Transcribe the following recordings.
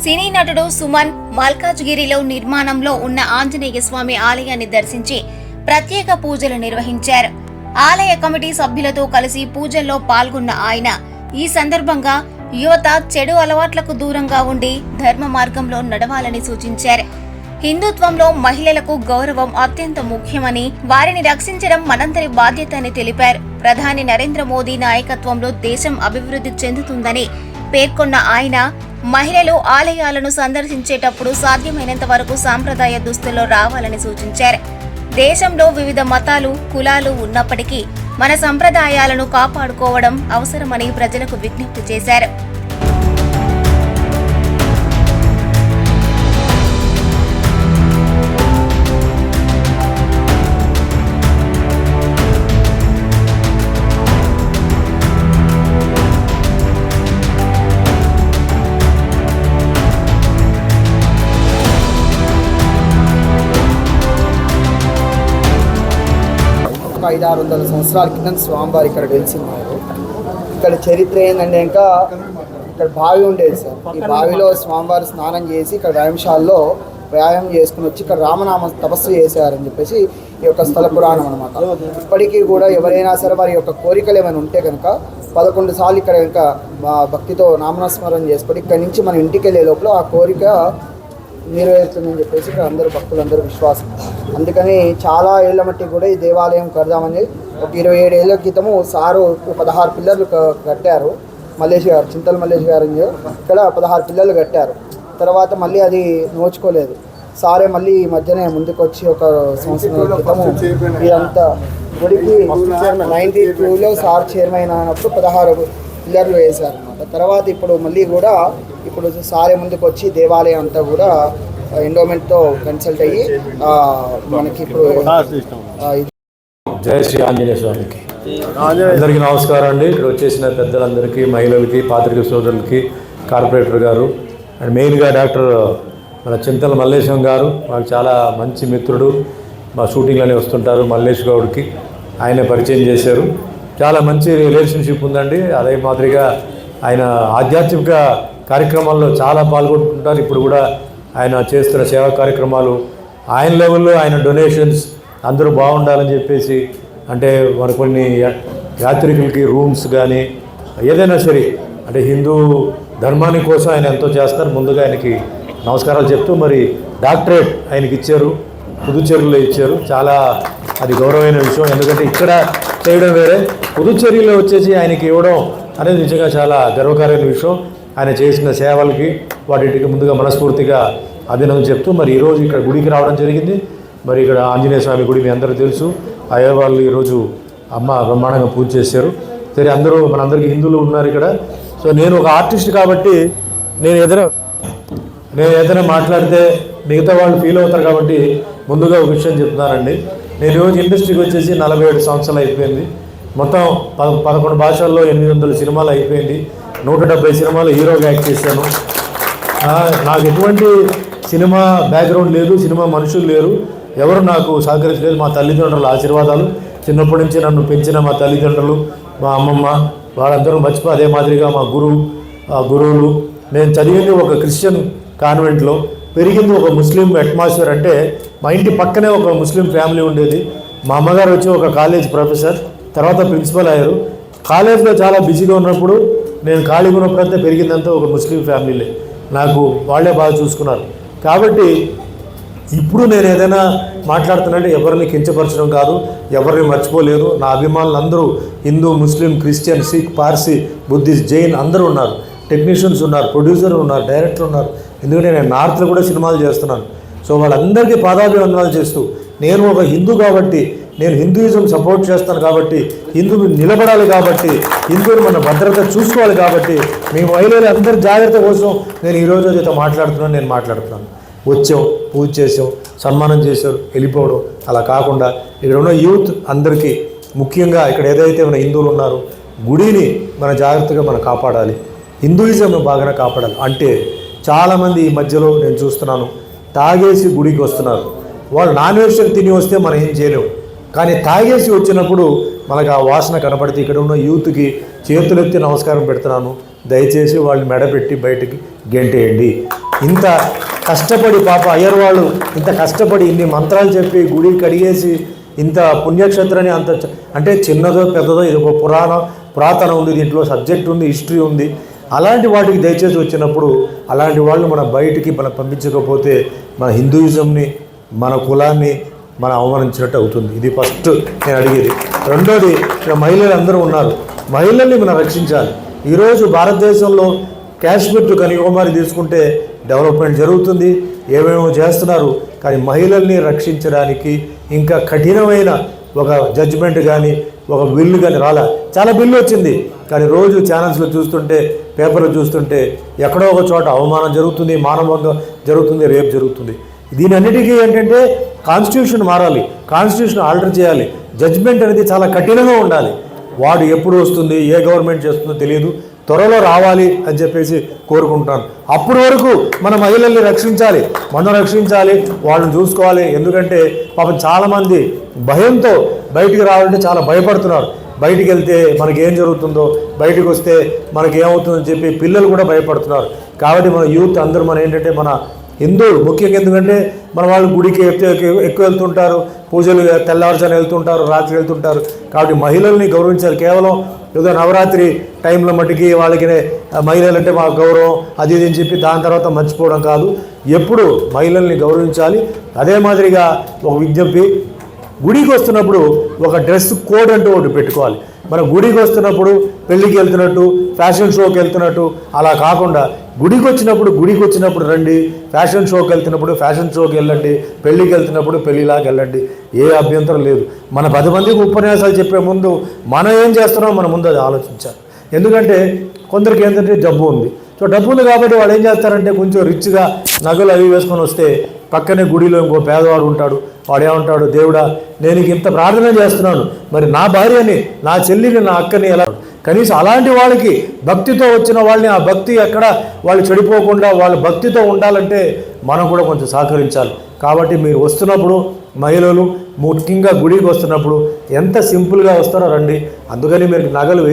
సినీ నటుడు సుమన్ మల్కాజ్గిరిలో నిర్మాణంలో ఉన్న ఆంజనేయ స్వామి ఆలయాన్ని దర్శించి ప్రత్యేక పూజలు నిర్వహించారు. ఆలయ కమిటీ సభ్యులతో కలిసి పూజల్లో పాల్గొన్న ఆయన ఈ సందర్భంగా యువత చెడు అలవాట్లకు దూరంగా ఉండి ధర్మ మార్గంలో నడవాలని సూచించారు. హిందుత్వంలో మహిళలకు గౌరవం అత్యంత ముఖ్యమని, వారిని రక్షించడం మనందరి బాధ్యత అని తెలిపారు. ప్రధాని నరేంద్ర మోదీ నాయకత్వంలో దేశం అభివృద్ధి చెందుతుందని పేర్కొన్న ఆయన మహిళలు ఆలయాలను సందర్శించేటప్పుడు సాధ్యమైనంత వరకు సాంప్రదాయ దుస్తుల్లో రావాలని సూచించారు. దేశంలో వివిధ మతాలు, కులాలు ఉన్నప్పటికీ మన సంప్రదాయాలను కాపాడుకోవడం అవసరమని ప్రజలకు విజ్ఞప్తి చేశారు. ఒక 500-600 సంవత్సరాల కింద స్వామివారు ఇక్కడ వెలిసిన్నారు. ఇక్కడ చరిత్ర ఏంటంటే ఇంకా ఇక్కడ బావి ఉండేది సార్. ఈ బావిలో స్వామివారు స్నానం చేసి ఇక్కడ వ్యాయామశాలలో వ్యాయామం చేసుకుని వచ్చి ఇక్కడ రామనామ తపస్సు చేశారని చెప్పేసి ఈ యొక్క స్థల పురాణం అనమాట. ఇప్పటికీ కూడా ఎవరైనా సరే వారి యొక్క కోరికలు ఏమైనా ఉంటే కనుక 11 సార్లు ఇక్కడ కనుక భక్తితో నామస్మరణ చేసుకొని ఇక్కడి నుంచి మనం ఇంటికి వెళ్ళే లోపల ఆ కోరిక నెరవేరుతుందని చెప్పేసి ఇక్కడ అందరూ భక్తులందరూ విశ్వాసం. అందుకని చాలా ఏళ్ల మట్టి కూడా ఈ దేవాలయం కడదామని ఒక 27 ఏళ్ల క్రితము సారు 16 పిల్లర్లు కట్టారు. మల్లేష్ గారు, చింతల మల్లేష్ గారు ఇక్కడ 16 పిల్లర్లు కట్టారు. తర్వాత మళ్ళీ అది నోచుకోలేదు. సారే మళ్ళీ ఈ మధ్యనే ముందుకు వచ్చి ఒక సంవత్సరం క్రితము ఇదంతా గుడికి 92లో సార్ చైర్మన్ అయినప్పుడు 16 పిల్లర్లు వేశారు అన్నమాట. తర్వాత ఇప్పుడు మళ్ళీ కూడా ఇప్పుడు సారే ముందుకు వచ్చి దేవాలయం అంతా కూడా ఎండోమెంట్తో కన్సల్ట్ అయ్యి మనకి ఇప్పుడు జయ శ్రీ ఆంజనేయ స్వామికి అందరికీ నమస్కారం అండి. ఇక్కడ వచ్చేసిన పెద్దలందరికీ, మహిళలకి, పాత్రిక సోదరులకి, కార్పొరేటర్ గారు అండ్ మెయిన్గా డాక్టర్ మన చింతల మల్లేశం గారు, మాకు చాలా మంచి మిత్రుడు, మా షూటింగ్లోనే వస్తుంటారు. మల్లేష్ గౌడ్కి ఆయన పరిచయం చేశారు. చాలా మంచి రిలేషన్షిప్ ఉందండి. అదే మాదిరిగా ఆయన ఆధ్యాత్మిక కార్యక్రమాల్లో చాలా పాల్గొంటుంటారు. ఇప్పుడు కూడా ఆయన చేస్తున్న సేవా కార్యక్రమాలు, ఆయన లెవెల్లో ఆయన డొనేషన్స్ అందరూ బాగుండాలని చెప్పేసి, అంటే మన కొన్ని యాత్రికులకి రూమ్స్ కానీ ఏదైనా సరే అంటే హిందూ ధర్మాని కోసం ఆయన ఎంతో చేస్తారు. ముందుగా ఆయనకి నమస్కారాలు చెప్తూ, మరి డాక్టరేట్ ఆయనకి ఇచ్చారు, పుదుచ్చేరిలో ఇచ్చారు. చాలా అది గౌరవమైన విషయం. ఎందుకంటే ఇక్కడ చేయడం వేరే, పుదుచ్చేరిలో వచ్చేసి ఆయనకి ఇవ్వడం అనేది నిజంగా చాలా గర్వకారమైన విషయం. ఆయన చేసిన సేవలకి వాటికి ముందుగా మనస్ఫూర్తిగా అభినందన చెప్తూ, మరి ఈరోజు ఇక్కడ గుడికి రావడం జరిగింది. మరి ఇక్కడ ఆంజనేయ స్వామి గుడి మీ అందరూ తెలుసు. అయ్యే వాళ్ళు ఈరోజు అమ్మ బ్రహ్మాండంగా పూజ చేశారు. సరే, అందరూ మనందరికీ హిందువులు ఉన్నారు ఇక్కడ. సో నేను ఒక ఆర్టిస్ట్ కాబట్టి నేను ఏదైనా మాట్లాడితే మిగతా వాళ్ళు ఫీల్ అవుతారు కాబట్టి ముందుగా ఒక విషయం చెప్తున్నానండి. నేను ఈరోజు ఇండస్ట్రీకి వచ్చేసి 47 సంవత్సరాలు అయిపోయింది. మొత్తం 11 భాషల్లో 800 సినిమాలు అయిపోయింది. 170 సినిమాలు హీరోగా యాక్ట్ చేశాను. నాకు ఎటువంటి సినిమా బ్యాక్గ్రౌండ్ లేదు, సినిమా మనుషులు లేరు, ఎవరు నాకు సహకరించలేదు. మా తల్లిదండ్రుల ఆశీర్వాదాలు, చిన్నప్పటి నుంచి నన్ను పెంచిన మా తల్లిదండ్రులు, మా అమ్మమ్మ, వాళ్ళందరూ మర్చిపో. అదే మాదిరిగా మా గురువులు. నేను చదివింది ఒక క్రిస్టియన్ కాన్వెంట్లో, పెరిగింది ఒక ముస్లిం అట్మాస్ఫియర్. అంటే మా ఇంటి పక్కనే ఒక ముస్లిం ఫ్యామిలీ ఉండేది. మా అమ్మగారు వచ్చి ఒక కాలేజ్ ప్రొఫెసర్, తర్వాత ప్రిన్సిపల్ అయ్యారు. కాలేజ్లో చాలా బిజీగా ఉన్నప్పుడు, నేను ఖాళీగా ఉన్నప్పుడంతా పెరిగిందంతా ఒక ముస్లిం ఫ్యామిలీలే. నాకు వాళ్ళే బాగా చూసుకున్నారు. కాబట్టి ఇప్పుడు నేను ఏదైనా మాట్లాడుతున్నానంటే ఎవరిని కించపరచడం కాదు, ఎవరిని మర్చిపోలేదు. నా అభిమానులు అందరూ Hindu, Muslim, Christian, Sikh, Parsi, Buddhist, Jain అందరూ ఉన్నారు. టెక్నీషియన్స్ ఉన్నారు, ప్రొడ్యూసర్ ఉన్నారు, డైరెక్టర్ ఉన్నారు. ఎందుకంటే నేను నార్త్లో కూడా సినిమాలు చేస్తున్నాను. సో వాళ్ళందరికీ పాదాభివందనాలు చేస్తూ, నేను ఒక హిందూ కాబట్టి, నేను హిందూయిజం సపోర్ట్ చేస్తాను కాబట్టి, హిందువులు నిలబడాలి కాబట్టి, హిందువులు మన భద్రత చూసుకోవాలి కాబట్టి, మీ మహిళలు అందరి జాగ్రత్త కోసం నేను ఈరోజు అయితే నేను మాట్లాడుతున్నాను. వచ్చాం, పూజ చేసాం, సన్మానం చేశారు, వెళ్ళిపోవడం అలా కాకుండా ఇక్కడ ఉన్న యూత్ అందరికీ, ముఖ్యంగా ఇక్కడ ఏదైతే మన హిందువులు ఉన్నారో గుడిని మన జాగ్రత్తగా మనం కాపాడాలి, హిందూయిజంను బాగా కాపాడాలి. అంటే చాలామంది ఈ మధ్యలో నేను చూస్తున్నాను, తాగేసి గుడికి వస్తున్నారు. వాళ్ళు నాన్ వెజిటేరియన్ తిని వస్తే మనం ఏం చేయలేము, కానీ తాగేసి వచ్చినప్పుడు మనకు ఆ వాసన కనపడితే ఇక్కడ ఉన్న యూత్కి చేతులెత్తి నమస్కారం పెడుతున్నాను. దయచేసి వాళ్ళని మెడపెట్టి బయటికి గెంటేయండి. ఇంత కష్టపడి పాప అయ్యర్ వాళ్ళు ఇంత కష్టపడి ఇన్ని మంత్రాలు చెప్పి గుడి కడిగేసి ఇంత పుణ్యక్షేత్రాన్ని అంత అంటే చిన్నదో పెద్దదో ఇది ఒక పురాతనం ఉంది, దీంట్లో సబ్జెక్ట్ ఉంది, హిస్టరీ ఉంది. అలాంటి వాటికి దయచేసి వచ్చినప్పుడు అలాంటి వాళ్ళు మనం బయటికి మనం పంపించకపోతే మన హిందూయిజంని మన కులాన్ని మనం అవమానించినట్టు అవుతుంది. ఇది ఫస్ట్ నేను అడిగేది. రెండోది, ఇక్కడ మహిళలు అందరూ ఉన్నారు, మహిళల్ని మనం రక్షించాలి. ఈరోజు భారతదేశంలో కాశ్మీర్ టు కన్యాకుమారి తీసుకుంటే డెవలప్మెంట్ జరుగుతుంది, ఏమేమో చేస్తున్నారు. కానీ మహిళల్ని రక్షించడానికి ఇంకా కఠినమైన ఒక జడ్జిమెంట్ కానీ ఒక బిల్లు కానీ రాలా. చాలా బిల్లు వచ్చింది, కానీ రోజు ఛానల్స్లో చూస్తుంటే పేపర్లో చూస్తుంటే ఎక్కడో ఒక చోట అవమానం జరుగుతుంది, మానభంగం జరుగుతుంది, రేప్ జరుగుతుంది. దీని అన్నిటికీ ఏంటంటే కాన్స్టిట్యూషన్ మారాలి, కాన్స్టిట్యూషన్ ఆల్టర్ చేయాలి, జడ్జిమెంట్ అనేది చాలా కఠినంగా ఉండాలి. వాడు ఎప్పుడు వస్తుంది, ఏ గవర్నమెంట్ చేస్తుందో తెలియదు, త్వరలో రావాలి అని చెప్పేసి కోరుకుంటాను. అప్పటి వరకు మన మహిళల్ని రక్షించాలి, మనం రక్షించాలి, వాళ్ళని చూసుకోవాలి. ఎందుకంటే పాపం చాలామంది భయంతో బయటికి రావాలంటే చాలా భయపడుతున్నారు. బయటికి వెళ్తే మనకేం జరుగుతుందో, బయటికి వస్తే మనకేమవుతుందని చెప్పి పిల్లలు కూడా భయపడుతున్నారు. కాబట్టి మన యూత్ అందరూ మన ఏంటంటే మన హిందువులు ముఖ్యంగా, ఎందుకంటే మన వాళ్ళు గుడికి ఎక్కువ వెళ్తుంటారు, పూజలు తెల్లవారుజాన వెళ్తుంటారు, రాత్రి వెళ్తుంటారు. కాబట్టి మహిళల్ని గౌరవించాలి. కేవలం ఏదో నవరాత్రి టైంలో మటుకి వాళ్ళకి మహిళలు అంటే మాకు గౌరవం అది ఇది అని చెప్పి దాని తర్వాత మర్చిపోవడం కాదు. ఎప్పుడు మహిళల్ని గౌరవించాలి. అదే మాదిరిగా ఒక విజ్ఞప్తి, గుడికి వస్తున్నప్పుడు ఒక డ్రెస్ కోడ్ అంటూ ఒకటి పెట్టుకోవాలి. మన గుడికి వస్తున్నప్పుడు పెళ్ళికి వెళ్తున్నట్టు, ఫ్యాషన్ షోకి వెళ్తున్నట్టు అలా కాకుండా గుడికి వచ్చినప్పుడు రండి, ఫ్యాషన్ షోకి వెళ్తున్నప్పుడు ఫ్యాషన్ షోకి వెళ్ళండి, పెళ్ళికి వెళ్తున్నప్పుడు పెళ్ళిలాగా వెళ్ళండి, ఏ అభ్యంతరం లేదు. మన 10 మందికి ఉపన్యాసాలు చెప్పే ముందు మనం ఏం చేస్తున్నామో మన ముందు అది ఆలోచించాలి. ఎందుకంటే కొందరికి ఏంటంటే డబ్బు ఉంది, సో డబ్బు ఉంది కాబట్టి వాళ్ళు ఏం చేస్తారంటే కొంచెం రిచ్గా నగలు అవి వేసుకొని వస్తే పక్కనే గుడిలో ఇంకో పేదవాడు ఉంటాడు, వాడేమంటాడు, దేవుడా నేను ఇంత ప్రార్థన చేస్తున్నాను, మరి నా భార్యని, నా చెల్లిని, నా అక్కని ఎలా, కనీసం అలాంటి వాళ్ళకి భక్తితో వచ్చిన వాళ్ళని ఆ భక్తి ఎక్కడ వాళ్ళు చెడిపోకుండా వాళ్ళు భక్తితో ఉండాలంటే మనం కూడా కొంచెం సహకరించాలి. కాబట్టి మీరు వస్తున్నప్పుడు మహిళలు ముఖ్యంగా గుడికి వస్తున్నప్పుడు ఎంత సింపుల్గా వస్తారో రండి. అందుకని మీరు నగలు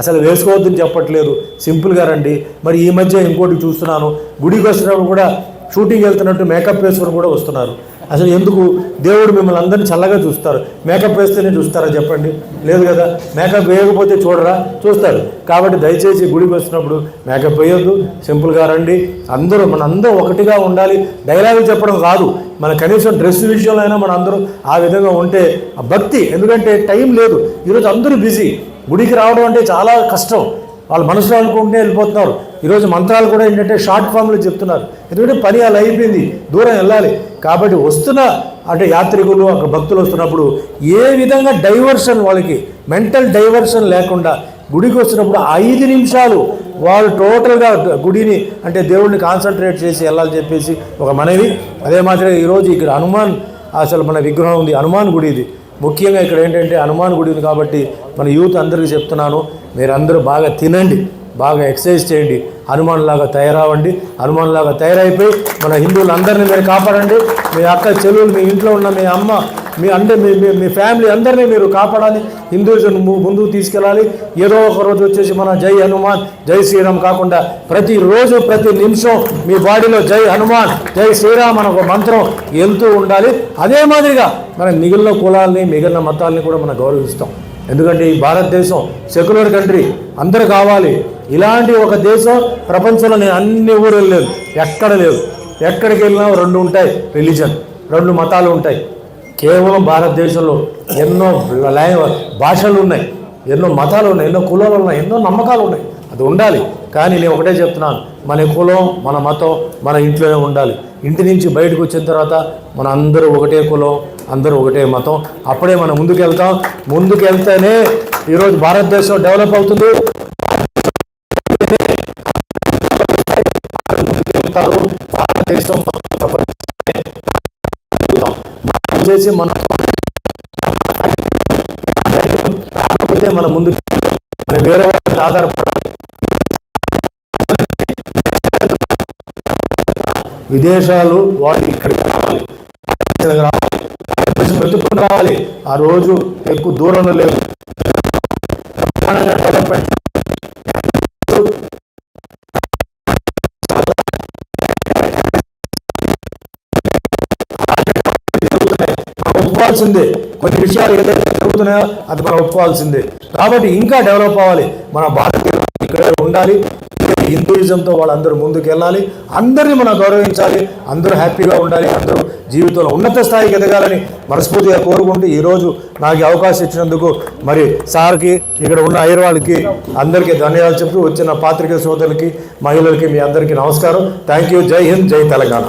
అసలు వేసుకోవద్దని చెప్పట్లేదు, సింపుల్గా రండి. మరి ఈ మధ్య ఇంకోటి చూస్తున్నాను, గుడికి వస్తున్నప్పుడు కూడా షూటింగ్ వెళ్తున్నట్టు మేకప్ వేసుకొని కూడా వస్తున్నారు. అసలు ఎందుకు? దేవుడు మిమ్మల్ని అందరినీ చల్లగా చూస్తారు, మేకప్ వేస్తేనే చూస్తారా చెప్పండి? లేదు కదా, మేకప్ వేయకపోతే చూస్తారు. కాబట్టి దయచేసి గుడికి వస్తున్నప్పుడు మేకప్ వేయొద్దు, సింపుల్గా రండి. మనందరూ ఒకటిగా ఉండాలి. డైలాగులు చెప్పడం కాదు, మన కనీసం డ్రెస్ విషయంలో అయినా మన అందరూ ఆ విధంగా ఉంటే ఆ భక్తి. ఎందుకంటే టైం లేదు, ఈరోజు అందరూ బిజీ, గుడికి రావడం అంటే చాలా కష్టం. వాళ్ళు మనసులో అనుకుంటే వెళ్ళిపోతున్నారు. ఈరోజు మంత్రాలు కూడా ఏంటంటే షార్ట్ ఫామ్లో చెప్తున్నారు, ఎందుకంటే పని అలా అయిపోయింది, దూరం వెళ్ళాలి. కాబట్టి వస్తున్న అంటే యాత్రికులు అక్కడ భక్తులు వస్తున్నప్పుడు ఏ విధంగా డైవర్షన్, వాళ్ళకి మెంటల్ డైవర్షన్ లేకుండా గుడికి వస్తున్నప్పుడు 5 నిమిషాలు వాళ్ళు టోటల్గా గుడిని అంటే దేవుడిని కాన్సన్ట్రేట్ చేసి వెళ్ళాలని చెప్పేసి ఒక మనవి. అదే మాదిరిగా ఈరోజు ఇక్కడ హనుమాన్ అసలు మన విగ్రహం ఉంది, హనుమాన్ గుడి ఇది. ముఖ్యంగా ఇక్కడ ఏంటంటే హనుమాన్ గుడి ఉంది కాబట్టి మన యూత్ అందరికీ చెప్తున్నాను, మీరందరూ బాగా తినండి, బాగా ఎక్సర్సైజ్ చేయండి, హనుమాన్ లాగా తయారవ్వండి. హనుమాన్ లాగా తయారైపోయి మన హిందువులందరినీ మీరు కాపాడండి. మీ అక్క చెల్లెలు, మీ ఇంట్లో ఉన్న మీ అమ్మ, మీ ఫ్యామిలీ అందరినీ మీరు కాపాడాలి, హిందూయిజం ముందుకు తీసుకెళ్ళాలి. ఏదో ఒక రోజు వచ్చేసి మన జై హనుమాన్ జై శ్రీరామ్ కాకుండా ప్రతిరోజు ప్రతి నిమిషం మీ బాడీలో జై హనుమాన్ జై శ్రీరామ్ అనే ఒక మంత్రం వెళ్తూ ఉండాలి. అదే మాదిరిగా మన మిగిలిన కులాలని మిగిలిన మతాలని కూడా మనం గౌరవిస్తాం. ఎందుకంటే ఈ భారతదేశం సెక్యులర్ కంట్రీ, అందరూ కావాలి. ఇలాంటి ఒక దేశం ప్రపంచంలో నేను అన్ని ఊరు లేదు, ఎక్కడ లేదు. ఎక్కడికి వెళ్ళినా 2 ఉంటాయి రిలీజన్, 2 మతాలు ఉంటాయి. కేవలం భారతదేశంలో ఎన్నో భాషలు ఉన్నాయి, ఎన్నో మతాలు ఉన్నాయి, ఎన్నో కులాలు ఉన్నాయి, ఎన్నో నమ్మకాలు ఉన్నాయి. అది ఉండాలి. కానీ నేను ఒకటే చెప్తున్నాను, మన కులం మన మతం మన ఇంట్లోనే ఉండాలి. ఇంటి నుంచి బయటకు వచ్చిన తర్వాత మన అందరూ ఒకటే కులం, అందరూ ఒకటే మతం, అప్పుడే మనం ముందుకెళ్తాం. ముందుకెళ్తేనే ఈరోజు భారతదేశం డెవలప్ అవుతుంది. భారతదేశం చేసి మన ముందు వేరే ఆధారపడాలి. విదేశాలు వాళ్ళు ఇక్కడికి రావాలి, వెతుక్కుని రావాలి. ఆ రోజు ఎక్కువ దూరంలో లేదు. ఒప్పుకోవాల్సిందే. కొన్ని విషయాలు ఏదైతే జరుగుతున్నాయో అది మనం ఒప్పుకోవాల్సిందే. కాబట్టి ఇంకా డెవలప్ అవ్వాలి. మన భారతీయులు ఇక్కడే ఉండాలి. హిందూయిజంతో వాళ్ళందరూ ముందుకు వెళ్ళాలి. అందరినీ మనం గౌరవించాలి. అందరూ హ్యాపీగా ఉండాలి. అందరూ జీవితంలో ఉన్నత స్థాయికి ఎదగాలని మనస్ఫూర్తిగా కోరుకుంటూ ఈరోజు నాకు ఈ అవకాశం ఇచ్చినందుకు మరి సార్కి, ఇక్కడ ఉన్న అయ్యర్ వాళ్ళకి అందరికీ ధన్యవాదాలు చెప్తూ వచ్చిన పాత్రికేయ సోదరులకి, మహిళలకి మీ అందరికీ నమస్కారం. Thank you. జై హింద్, జై తెలంగాణ.